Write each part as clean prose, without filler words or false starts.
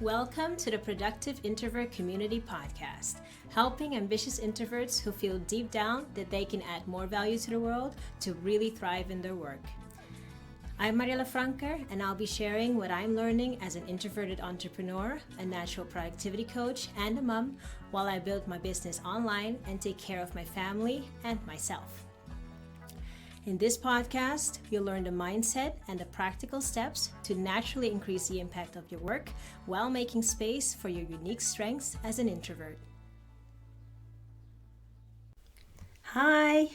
Welcome to the Productive Introvert Community Podcast, helping ambitious introverts who feel deep down that they can add more value to the world to really thrive in their work. I'm Mariela Franker, and I'll be sharing what I'm learning as an introverted entrepreneur, a natural productivity coach, and a mom while I build my business online and take care of my family and myself. In this podcast, you'll learn the mindset and the practical steps to naturally increase the impact of your work while making space for your unique strengths as an introvert. Hi!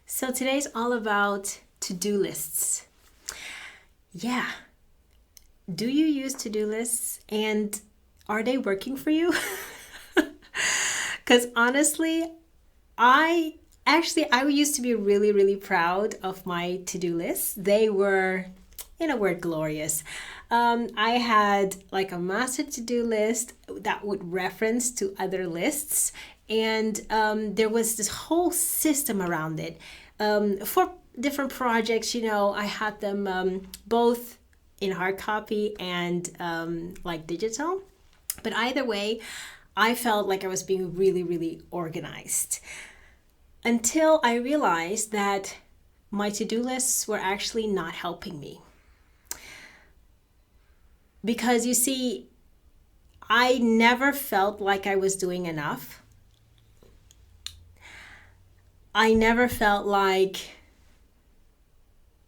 So today's all about to-do lists. Yeah. Do you use to-do lists, and are they working for you? Because honestly, I used to be really proud of my to-do lists. They were, in a word, glorious. I had like a master to-do list that would reference to other lists. And there was this whole system around it. For different projects, I had them both in hard copy and like digital. But either way, I felt like I was being really organized. Until I realized that my to-do lists were actually not helping me. Because you see, I never felt like I was doing enough. I never felt like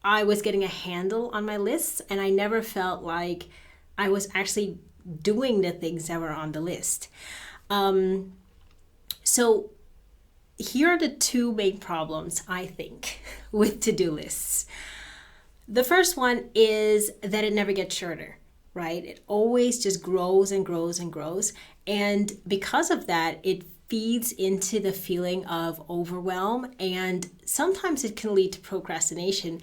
I was getting a handle on my lists, and I never felt like I was actually doing the things that were on the list. So here are the two main problems, I think, with to-do lists. The first one is that it never gets shorter, right? It always just grows and grows and grows. And because of that, it feeds into the feeling of overwhelm. And sometimes it can lead to procrastination.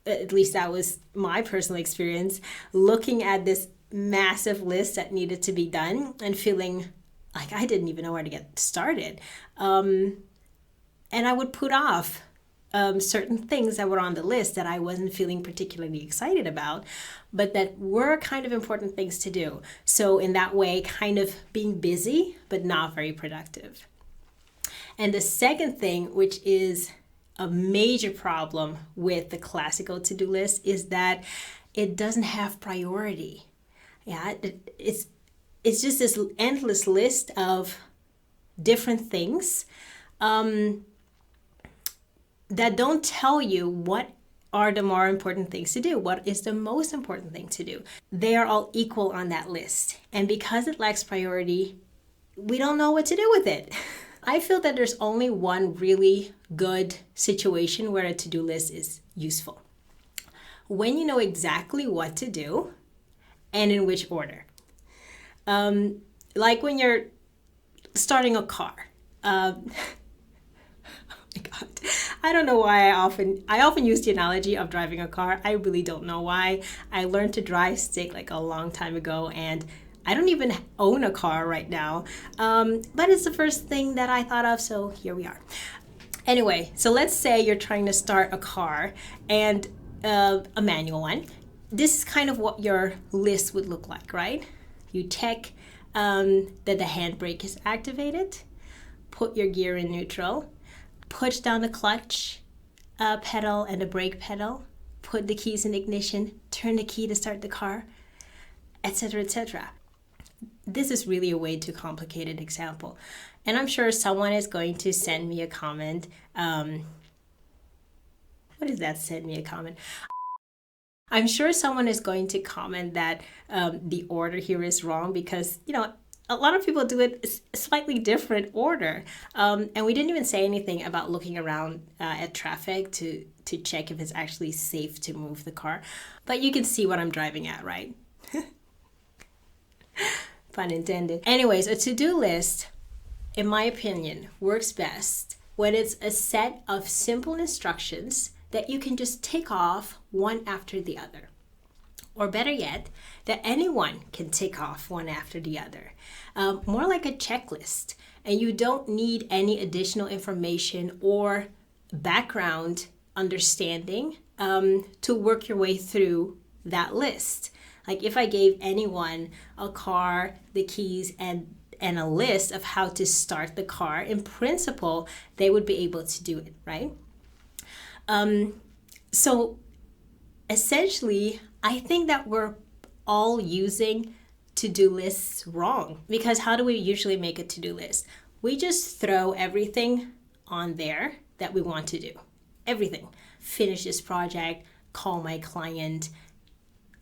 At least that was my personal experience, looking at this massive list that needed to be done and feeling like I didn't even know where to get started. And I would put off certain things that were on the list that I wasn't feeling particularly excited about, but that were kind of important things to do. So in that way, kind of being busy, but not very productive. And the second thing, which is a major problem with the classical to-do list, is that it doesn't have priority. Yeah, it's just this endless list of different things that don't tell you what are the more important things to do. What is the most important thing to do? They are all equal on that list. And because it lacks priority, we don't know what to do with it. I feel that there's only one really good situation where a to-do list is useful. When you know exactly what to do and in which order. Like when you're starting a car. Oh my God. I don't know why I often use the analogy of driving a car. I really don't know why. I learned to drive stick like a long time ago, and I don't even own a car right now. But it's the first thing that I thought of, so here we are. Anyway, so let's say you're trying to start a car, and a manual one. This is kind of what your list would look like, right? You check that the handbrake is activated, put your gear in neutral, push down the clutch pedal and the brake pedal, put the keys in ignition, turn the key to start the car, etc., etc. This is really a way too complicated example. And I'm sure someone is going to send me a comment. What is that? Send me a comment. I'm sure someone is going to comment that the order here is wrong because, a lot of people do it a slightly different order. And we didn't even say anything about looking around at traffic to check if it's actually safe to move the car. But you can see what I'm driving at, right? Pun intended. Anyways, a to-do list, in my opinion, works best when it's a set of simple instructions that you can just tick off one after the other. Or better yet, that anyone can tick off one after the other. More like a checklist. And you don't need any additional information or background understanding to work your way through that list. Like if I gave anyone a car, the keys, and a list of how to start the car, in principle, they would be able to do it, right? So essentially, I think that we're all using to-do lists wrong. Because how do we usually make a to-do list? We just throw everything on there that we want to do. Everything. Finish this project, call my client,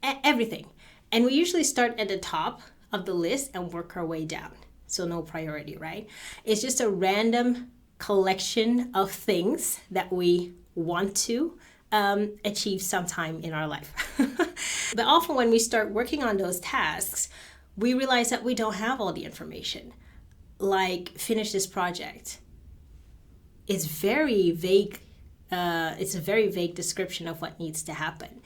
everything. And we usually start at the top of the list and work our way down. So no priority, right? It's just a random collection of things that we want to achieve sometime in our life. But often when we start working on those tasks, we realize that we don't have all the information. Like finish this project. It's very vague. It's a very vague description of what needs to happen.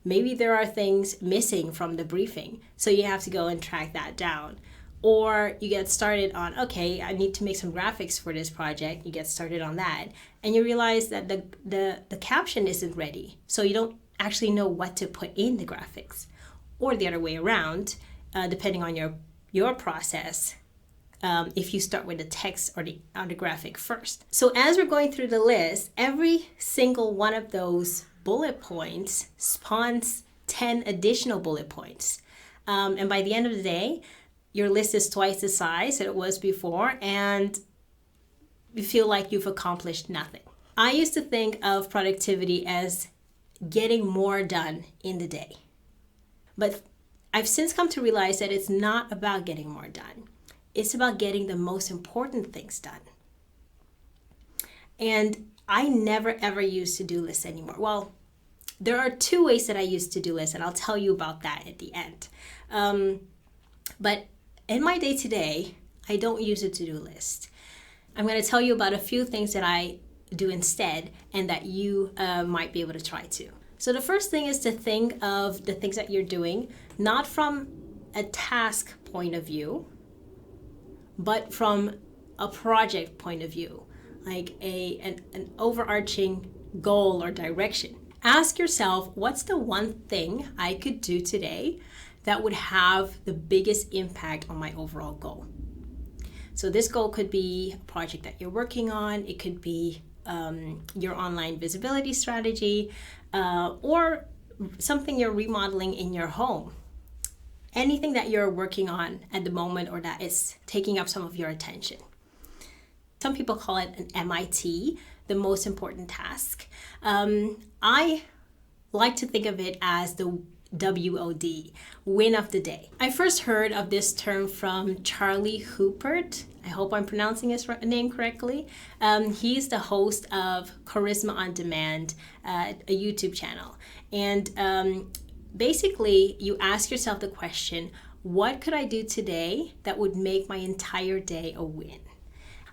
Maybe there are things missing from the briefing, so you have to go and track that down. Or you get started on, okay, I need to make some graphics for this project. You get started on that, and you realize that the caption isn't ready, so you don't actually know what to put in the graphics. Or the other way around, depending on your process. If you start with the text or the graphic first. So as we're going through the list, every single one of those bullet points spawns 10 additional bullet points. And by the end of the day, your list is twice the size that it was before, and you feel like you've accomplished nothing. I used to think of productivity as getting more done in the day. But I've since come to realize that it's not about getting more done. It's about getting the most important things done. And I never ever use to-do lists anymore. Well, there are two ways that I use to-do lists, and I'll tell you about that at the end. But in my day-to-day, I don't use a to-do list. I'm going to tell you about a few things that I do instead and that you might be able to try too. So the first thing is to think of the things that you're doing, not from a task point of view, but from a project point of view, like an overarching goal or direction. Ask yourself, what's the one thing I could do today that would have the biggest impact on my overall goal? So this goal could be a project that you're working on. It could be your online visibility strategy, or something you're remodeling in your home. Anything that you're working on at the moment or that is taking up some of your attention. Some people call it an MIT, the most important task. I like to think of it as the WOD, win of the day. I first heard of this term from Charlie Houpert. I hope I'm pronouncing his name correctly. He's the host of Charisma on Demand, a YouTube channel. And basically, you ask yourself the question, what could I do today that would make my entire day a win?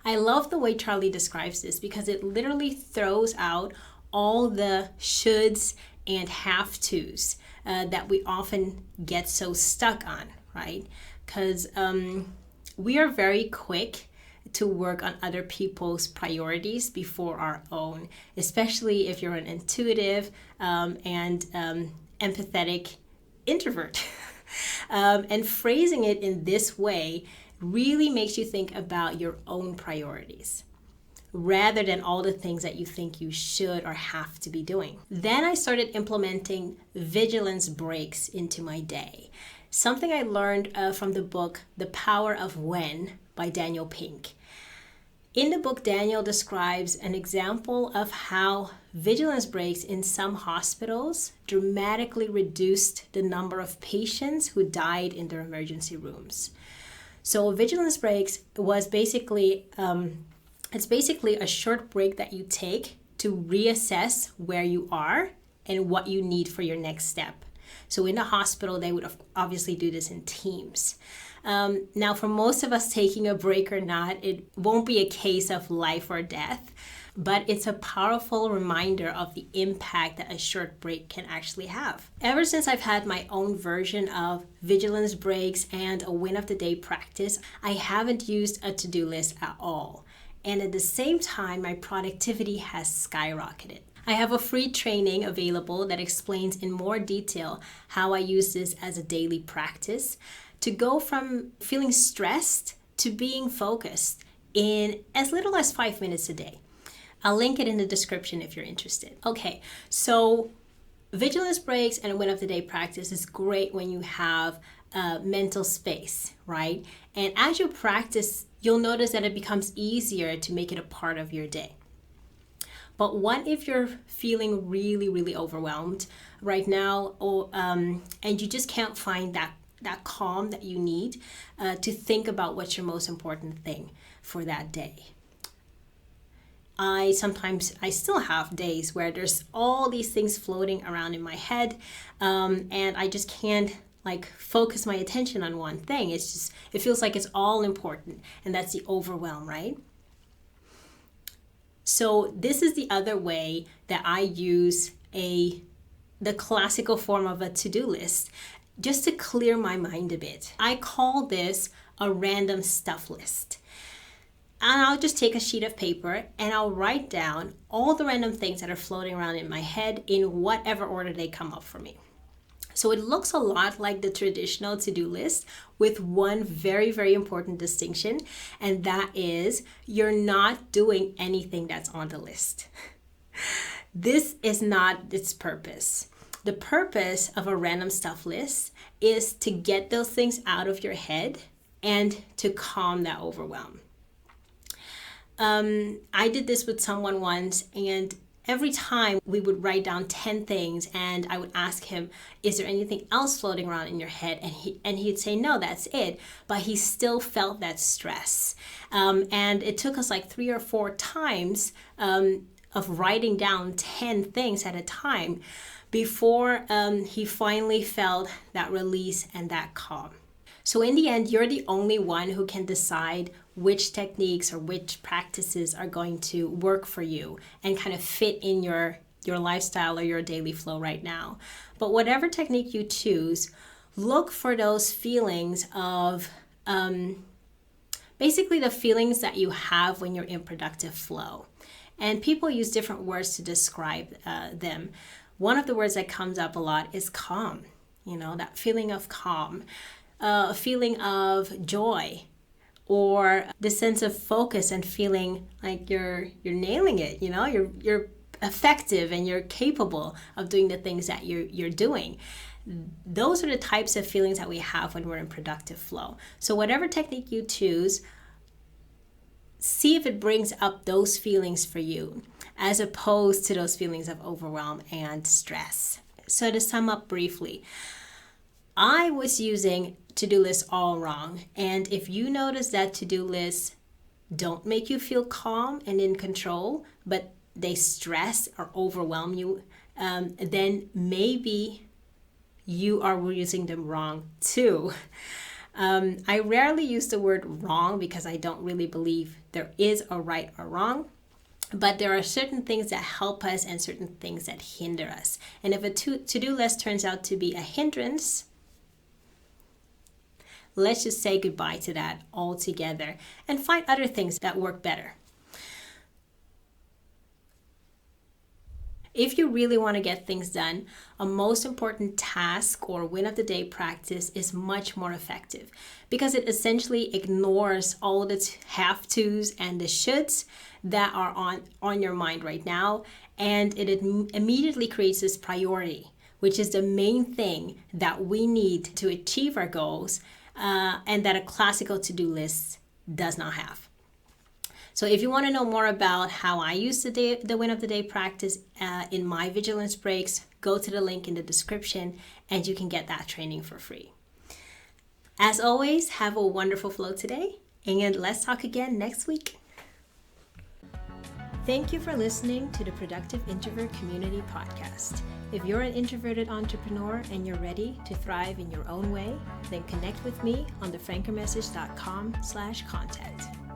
I love the way Charlie describes this because it literally throws out all the shoulds and have-tos that we often get so stuck on, right? Because we are very quick to work on other people's priorities before our own, especially if you're an intuitive and empathetic introvert. And phrasing it in this way really makes you think about your own priorities rather than all the things that you think you should or have to be doing. Then I started implementing vigilance breaks into my day. Something I learned from the book The Power of When by Daniel Pink. In the book, Daniel describes an example of how vigilance breaks in some hospitals dramatically reduced the number of patients who died in their emergency rooms. So vigilance breaks was basically, it's basically a short break that you take to reassess where you are and what you need for your next step. So in the hospital, they would obviously do this in teams. Now, for most of us, taking a break or not, it won't be a case of life or death, but it's a powerful reminder of the impact that a short break can actually have. Ever since I've had my own version of vigilance breaks and a win of the day practice, I haven't used a to-do list at all. And at the same time, my productivity has skyrocketed. I have a free training available that explains in more detail how I use this as a daily practice to go from feeling stressed to being focused in as little as 5 minutes a day. I'll link it in the description if you're interested. Okay, so Vigilance Breaks and a Win of the Day practice is great when you have mental space, right? And as you practice, you'll notice that it becomes easier to make it a part of your day. But what if you're feeling really, really overwhelmed right now, and you just can't find that calm that you need to think about what's your most important thing for that day? I still have days where there's all these things floating around in my head, and I just can't focus my attention on one thing. It feels like it's all important, and that's the overwhelm, right? So this is the other way that I use the classical form of a to-do list just to clear my mind a bit. I call this a random stuff list. And I'll just take a sheet of paper and I'll write down all the random things that are floating around in my head in whatever order they come up for me. So it looks a lot like the traditional to-do list with one very, very important distinction, and that is you're not doing anything that's on the list. This is not its purpose. The purpose of a random stuff list is to get those things out of your head and to calm that overwhelm. I did this with someone once, and every time we would write down 10 things and I would ask him, is there anything else floating around in your head? And he'd say, no, that's it. But he still felt that stress. And it took us 3 or 4 times of writing down 10 things at a time before he finally felt that release and that calm. So in the end, you're the only one who can decide which techniques or which practices are going to work for you and kind of fit in your lifestyle or your daily flow right now. But whatever technique you choose, look for those feelings of basically the feelings that you have when you're in productive flow. And people use different words to describe them. One of the words that comes up a lot is calm, that feeling of calm. A feeling of joy, or the sense of focus and feeling like you're nailing it. You're effective and you're capable of doing the things that you're doing. Those are the types of feelings that we have when we're in productive flow. So whatever technique you choose, see if it brings up those feelings for you, as opposed to those feelings of overwhelm and stress. So to sum up briefly, I was using to-do lists all wrong. And if you notice that to-do lists don't make you feel calm and in control, but they stress or overwhelm you, then maybe you are using them wrong too. I rarely use the word wrong because I don't really believe there is a right or wrong. But there are certain things that help us and certain things that hinder us. And if a to-do list turns out to be a hindrance, let's just say goodbye to that altogether and find other things that work better. If you really want to get things done, a most important task or win of the day practice is much more effective because it essentially ignores all the have-tos and the shoulds that are on your mind right now, and it immediately creates this priority, which is the main thing that we need to achieve our goals, and that a classical to-do list does not have. So if you want to know more about how I use the win of the day practice in my Vigilance Breaks, go to the link in the description and you can get that training for free. As always, have a wonderful flow today, and let's talk again next week. Thank you for listening to the Productive Introvert Community Podcast. If you're an introverted entrepreneur and you're ready to thrive in your own way, then connect with me on thefrankermessage.com/contact.